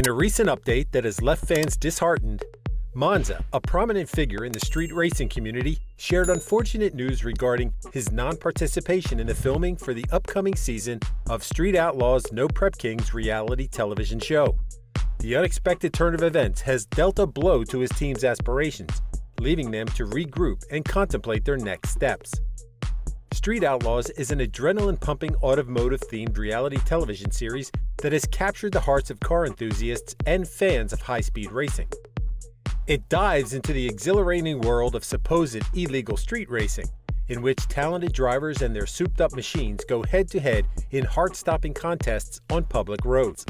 In a recent update that has left fans disheartened, Monza, a prominent figure in the street racing community, shared unfortunate news regarding his non-participation in the filming for the upcoming season of Street Outlaws' No Prep Kings reality television show. The unexpected turn of events has dealt a blow to his team's aspirations, leaving them to regroup and contemplate their next steps. Street Outlaws is an adrenaline-pumping automotive-themed reality television series that has captured the hearts of car enthusiasts and fans of high-speed racing. It dives into the exhilarating world of supposed illegal street racing, in which talented drivers and their souped-up machines go head-to-head in heart-stopping contests on public roads.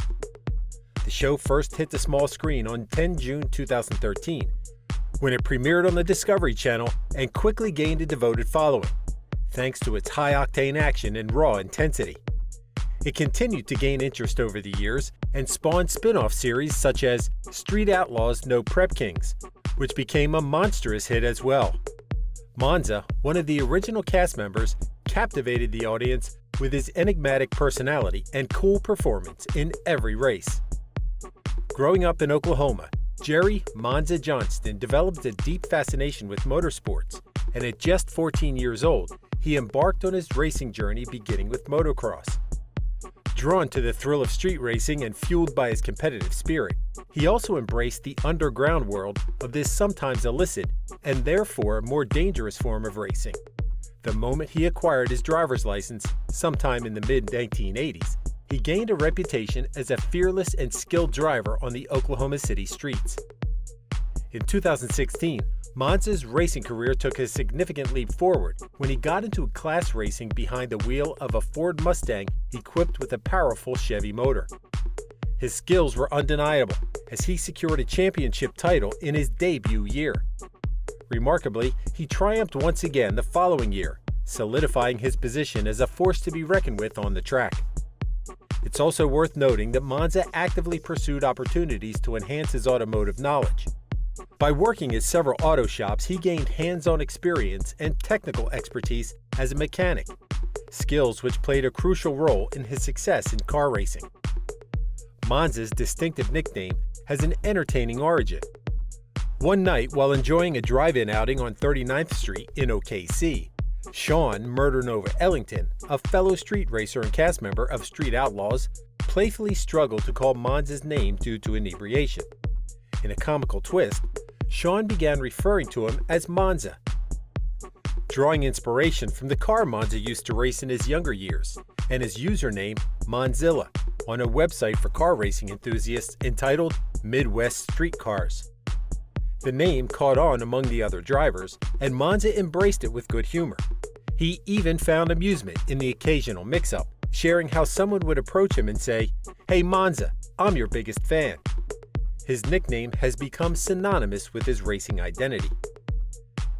The show first hit the small screen on 10 June 2013, when it premiered on the Discovery Channel and quickly gained a devoted following, thanks to its high-octane action and raw intensity. It continued to gain interest over the years and spawned spin-off series such as Street Outlaws' No Prep Kings, which became a monstrous hit as well. Monza, one of the original cast members, captivated the audience with his enigmatic personality and cool performance in every race. Growing up in Oklahoma, Jerry "Monza" Johnston developed a deep fascination with motorsports, and at just 14 years old, he embarked on his racing journey beginning with motocross. Drawn to the thrill of street racing and fueled by his competitive spirit, he also embraced the underground world of this sometimes illicit and therefore more dangerous form of racing. The moment he acquired his driver's license, sometime in the mid-1980s, he gained a reputation as a fearless and skilled driver on the Oklahoma City streets. In 2016, Monza's racing career took a significant leap forward when he got into class racing behind the wheel of a Ford Mustang equipped with a powerful Chevy motor. His skills were undeniable as he secured a championship title in his debut year. Remarkably, he triumphed once again the following year, solidifying his position as a force to be reckoned with on the track. It's also worth noting that Monza actively pursued opportunities to enhance his automotive knowledge. By working at several auto shops, he gained hands-on experience and technical expertise as a mechanic, skills which played a crucial role in his success in car racing. Monza's distinctive nickname has an entertaining origin. One night, while enjoying a drive-in outing on 39th Street in OKC, Sean "Murder Nova" Ellington, a fellow street racer and cast member of Street Outlaws, playfully struggled to call Monza's name due to inebriation. In a comical twist, Sean began referring to him as Monza, drawing inspiration from the car Monza used to race in his younger years, and his username Monzilla on a website for car racing enthusiasts entitled Midwest Street Cars. The name caught on among the other drivers, and Monza embraced it with good humor. He even found amusement in the occasional mix-up, sharing how someone would approach him and say, "Hey Monza, I'm your biggest fan." His nickname has become synonymous with his racing identity.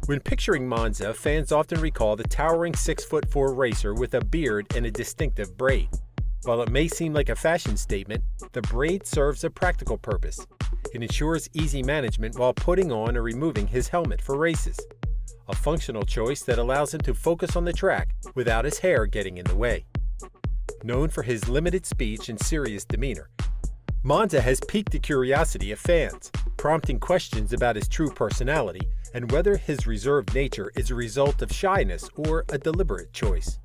When picturing Monza, fans often recall the towering 6'4" racer with a beard and a distinctive braid. While it may seem like a fashion statement, the braid serves a practical purpose. It ensures easy management while putting on or removing his helmet for races, a functional choice that allows him to focus on the track without his hair getting in the way. Known for his limited speech and serious demeanor, Monza has piqued the curiosity of fans, prompting questions about his true personality and whether his reserved nature is a result of shyness or a deliberate choice.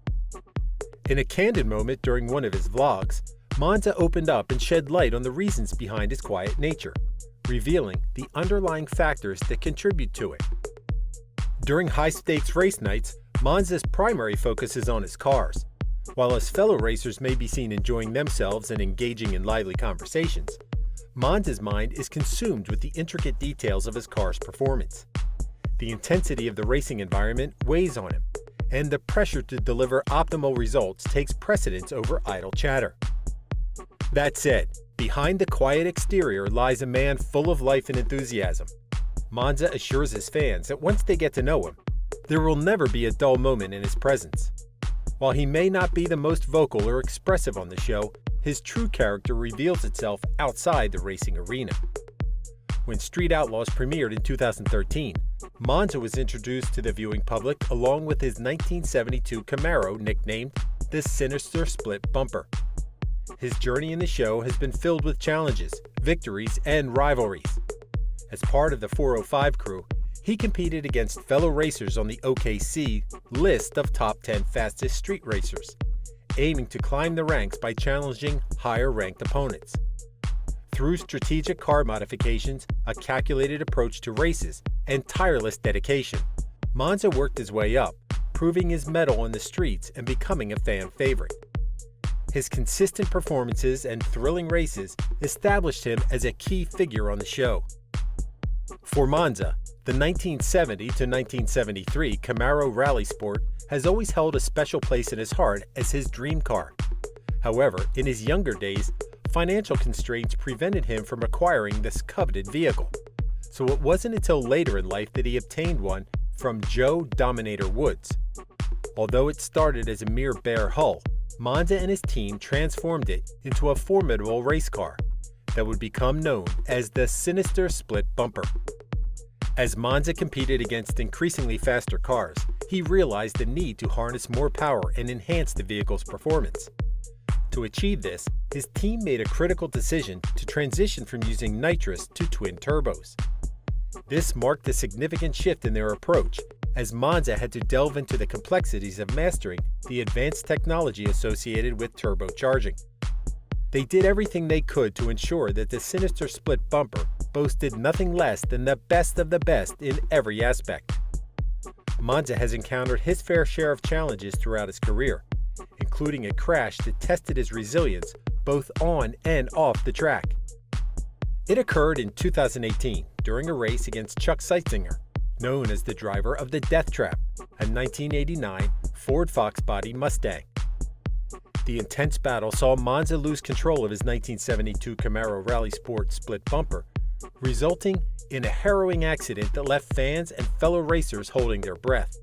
In a candid moment during one of his vlogs, Monza opened up and shed light on the reasons behind his quiet nature, revealing the underlying factors that contribute to it. During high-stakes race nights, Monza's primary focus is on his cars. While his fellow racers may be seen enjoying themselves and engaging in lively conversations, Monza's mind is consumed with the intricate details of his car's performance. The intensity of the racing environment weighs on him, and the pressure to deliver optimal results takes precedence over idle chatter. That said, behind the quiet exterior lies a man full of life and enthusiasm. Monza assures his fans that once they get to know him, there will never be a dull moment in his presence. While he may not be the most vocal or expressive on the show, his true character reveals itself outside the racing arena. When Street Outlaws premiered in 2013, Monza was introduced to the viewing public along with his 1972 Camaro nicknamed the Sinister Split Bumper. His journey in the show has been filled with challenges, victories, and rivalries. As part of the 405 crew, he competed against fellow racers on the OKC list of top 10 fastest street racers, aiming to climb the ranks by challenging higher-ranked opponents. Through strategic car modifications, a calculated approach to races, and tireless dedication, Monza worked his way up, proving his mettle on the streets and becoming a fan favorite. His consistent performances and thrilling races established him as a key figure on the show. For Monza, the 1970 to 1973 Camaro Rally Sport has always held a special place in his heart as his dream car. However, in his younger days, financial constraints prevented him from acquiring this coveted vehicle. So it wasn't until later in life that he obtained one from Joe Dominator Woods. Although it started as a mere bare hull, Monza and his team transformed it into a formidable race car that would become known as the Sinister Split Bumper. As Monza competed against increasingly faster cars, he realized the need to harness more power and enhance the vehicle's performance. To achieve this, his team made a critical decision to transition from using nitrous to twin turbos. This marked a significant shift in their approach, as Monza had to delve into the complexities of mastering the advanced technology associated with turbocharging. They did everything they could to ensure that the Sinister Split Bumper boasted nothing less than the best of the best in every aspect. Monza has encountered his fair share of challenges throughout his career, including a crash that tested his resilience both on and off the track. It occurred in 2018 during a race against Chuck Seitzinger, known as the driver of the Death Trap, a 1989 Ford Fox body Mustang. The intense battle saw Monza lose control of his 1972 Camaro Rally Sport split bumper, resulting in a harrowing accident that left fans and fellow racers holding their breath.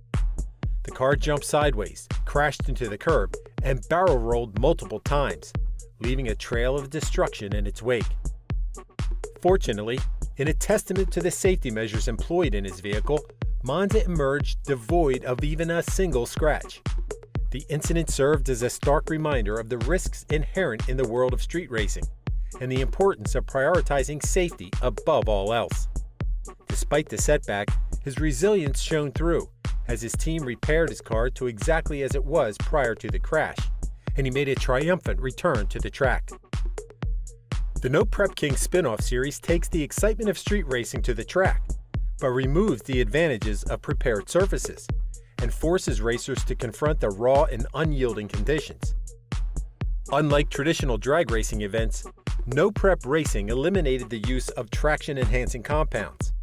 The car jumped sideways, crashed into the curb, and barrel rolled multiple times, leaving a trail of destruction in its wake. Fortunately, in a testament to the safety measures employed in his vehicle, Monza emerged devoid of even a single scratch. The incident served as a stark reminder of the risks inherent in the world of street racing and the importance of prioritizing safety above all else. Despite the setback, his resilience shone through as his team repaired his car to exactly as it was prior to the crash, and he made a triumphant return to the track. The No Prep King spin-off series takes the excitement of street racing to the track, but removes the advantages of prepared surfaces and forces racers to confront the raw and unyielding conditions. Unlike traditional drag racing events, No Prep racing eliminated the use of traction-enhancing compounds.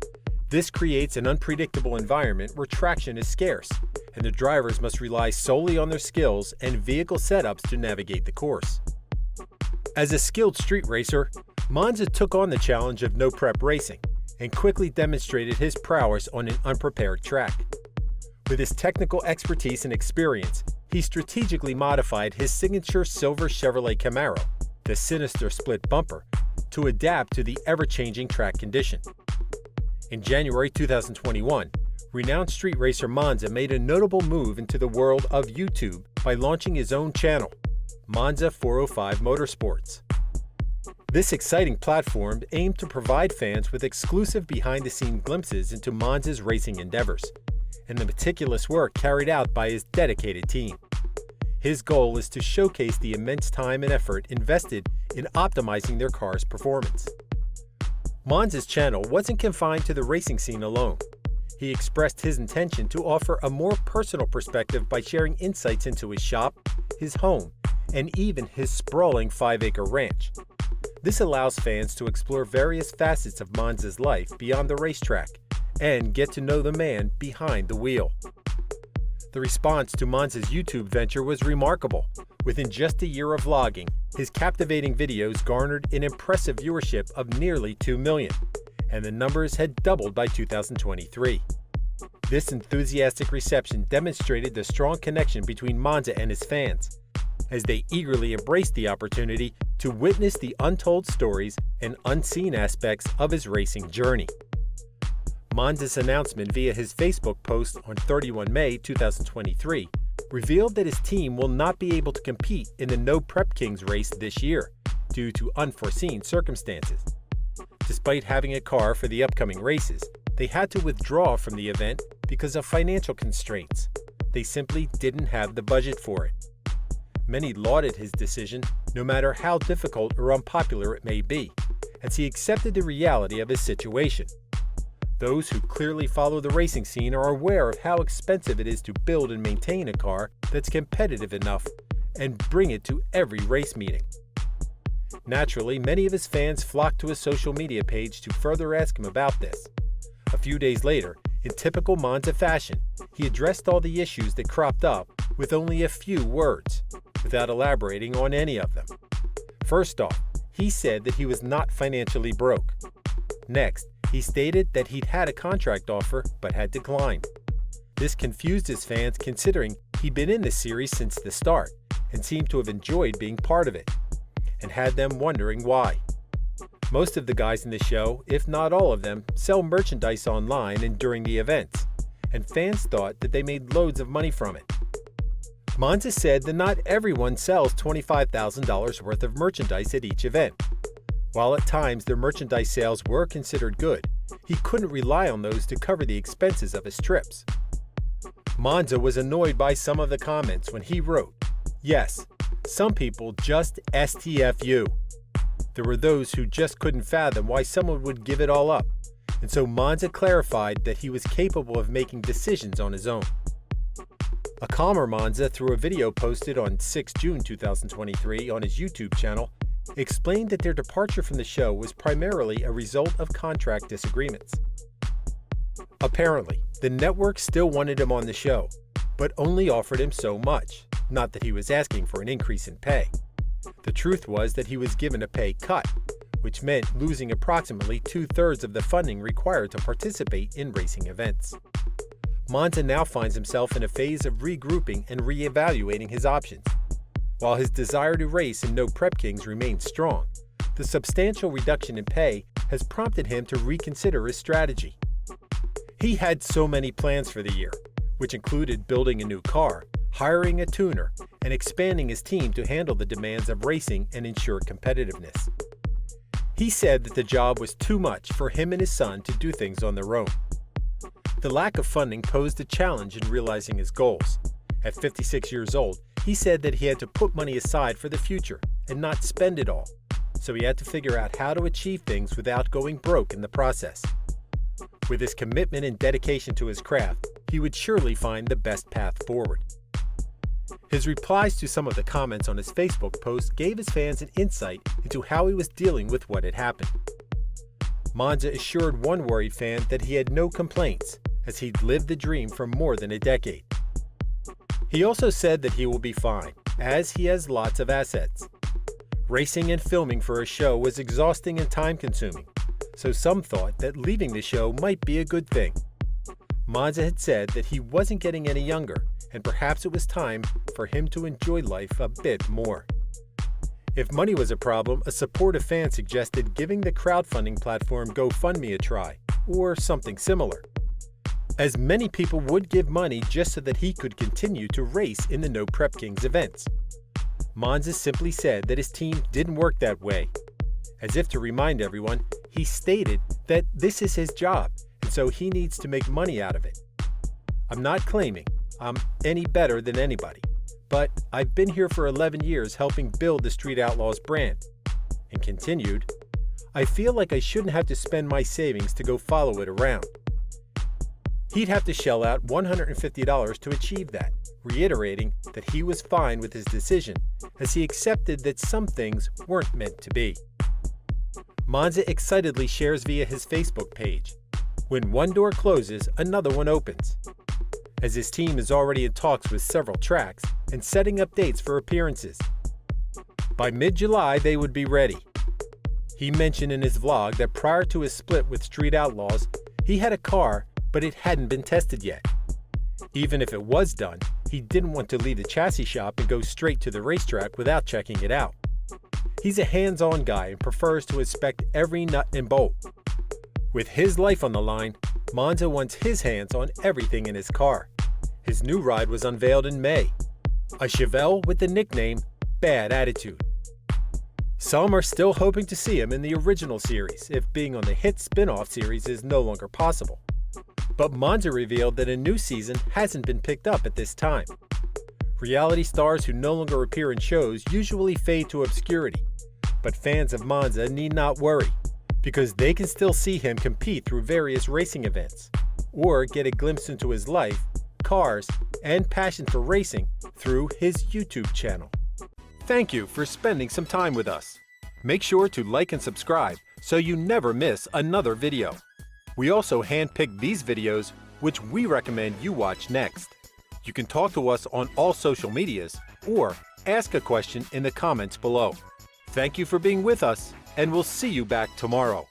This creates an unpredictable environment where traction is scarce, and the drivers must rely solely on their skills and vehicle setups to navigate the course. As a skilled street racer, Monza took on the challenge of No Prep racing and quickly demonstrated his prowess on an unprepared track. With his technical expertise and experience, he strategically modified his signature silver Chevrolet Camaro, the Sinister Split Bumper, to adapt to the ever-changing track condition. In January 2021, renowned street racer Monza made a notable move into the world of YouTube by launching his own channel, Monza 405 Motorsports. This exciting platform aimed to provide fans with exclusive behind-the-scenes glimpses into Monza's racing endeavors and the meticulous work carried out by his dedicated team. His goal is to showcase the immense time and effort invested in optimizing their car's performance. Monza's channel wasn't confined to the racing scene alone. He expressed his intention to offer a more personal perspective by sharing insights into his shop, his home, and even his sprawling 5-acre ranch. This allows fans to explore various facets of Monza's life beyond the racetrack and get to know the man behind the wheel. The response to Monza's YouTube venture was remarkable. Within just a year of vlogging, his captivating videos garnered an impressive viewership of nearly 2 million, and the numbers had doubled by 2023. This enthusiastic reception demonstrated the strong connection between Monza and his fans, as they eagerly embraced the opportunity to witness the untold stories and unseen aspects of his racing journey. Monza's announcement via his Facebook post on 31 May 2023 revealed that his team will not be able to compete in the No Prep Kings race this year due to unforeseen circumstances. Despite having a car for the upcoming races, they had to withdraw from the event because of financial constraints. They simply didn't have the budget for it. Many lauded his decision, no matter how difficult or unpopular it may be, as he accepted the reality of his situation. Those who clearly follow the racing scene are aware of how expensive it is to build and maintain a car that's competitive enough and bring it to every race meeting. Naturally, many of his fans flocked to his social media page to further ask him about this. A few days later, in typical Monza fashion, he addressed all the issues that cropped up with only a few words, without elaborating on any of them. First off, he said that he was not financially broke. Next, he stated that he'd had a contract offer but had declined. This confused his fans considering he'd been in the series since the start and seemed to have enjoyed being part of it, and had them wondering why. Most of the guys in the show, if not all of them, sell merchandise online and during the events, and fans thought that they made loads of money from it. Monza said that not everyone sells $25,000 worth of merchandise at each event. While at times their merchandise sales were considered good, he couldn't rely on those to cover the expenses of his trips. Monza was annoyed by some of the comments when he wrote, "Yes, some people just STFU." There were those who just couldn't fathom why someone would give it all up, and so Monza clarified that he was capable of making decisions on his own. A calmer Monza, through a video posted on 6 June 2023 on his YouTube channel, explained that their departure from the show was primarily a result of contract disagreements. Apparently, the network still wanted him on the show, but only offered him so much, not that he was asking for an increase in pay. The truth was that he was given a pay cut, which meant losing approximately 2/3 of the funding required to participate in racing events. Monza now finds himself in a phase of regrouping and reevaluating his options. While his desire to race in No Prep Kings remains strong, the substantial reduction in pay has prompted him to reconsider his strategy. He had so many plans for the year, which included building a new car, hiring a tuner, and expanding his team to handle the demands of racing and ensure competitiveness. He said that the job was too much for him and his son to do things on their own. The lack of funding posed a challenge in realizing his goals. At 56 years old, he said that he had to put money aside for the future and not spend it all, so he had to figure out how to achieve things without going broke in the process. With his commitment and dedication to his craft, he would surely find the best path forward. His replies to some of the comments on his Facebook post gave his fans an insight into how he was dealing with what had happened. Monza assured one worried fan that he had no complaints, as he'd lived the dream for more than a decade. He also said that he will be fine, as he has lots of assets. Racing and filming for a show was exhausting and time-consuming, so some thought that leaving the show might be a good thing. Monza had said that he wasn't getting any younger, and perhaps it was time for him to enjoy life a bit more. If money was a problem, a supportive fan suggested giving the crowdfunding platform GoFundMe a try, or something similar, as many people would give money just so that he could continue to race in the No Prep Kings events. Monza simply said that his team didn't work that way. As if to remind everyone, he stated that this is his job, and so he needs to make money out of it. "I'm not claiming I'm any better than anybody, but I've been here for 11 years helping build the Street Outlaws brand." And continued, "I feel like I shouldn't have to spend my savings to go follow it around." He'd have to shell out $150 to achieve that, reiterating that he was fine with his decision, as he accepted that some things weren't meant to be. Monza excitedly shares via his Facebook page, "When one door closes, another one opens," as his team is already in talks with several tracks and setting up dates for appearances. By mid-July, they would be ready. He mentioned in his vlog that prior to his split with Street Outlaws, he had a car, but it hadn't been tested yet. Even if it was done, he didn't want to leave the chassis shop and go straight to the racetrack without checking it out. He's a hands-on guy and prefers to inspect every nut and bolt. With his life on the line, Monza wants his hands on everything in his car. His new ride was unveiled in May, a Chevelle with the nickname Bad Attitude. Some are still hoping to see him in the original series if being on the hit spin-off series is no longer possible. But Monza revealed that a new season hasn't been picked up at this time. Reality stars who no longer appear in shows usually fade to obscurity, but fans of Monza need not worry, because they can still see him compete through various racing events, or get a glimpse into his life, cars, and passion for racing through his YouTube channel. Thank you for spending some time with us. Make sure to like and subscribe so you never miss another video. We also handpicked these videos which we recommend you watch next. You can talk to us on all social medias or ask a question in the comments below. Thank you for being with us, and we'll see you back tomorrow.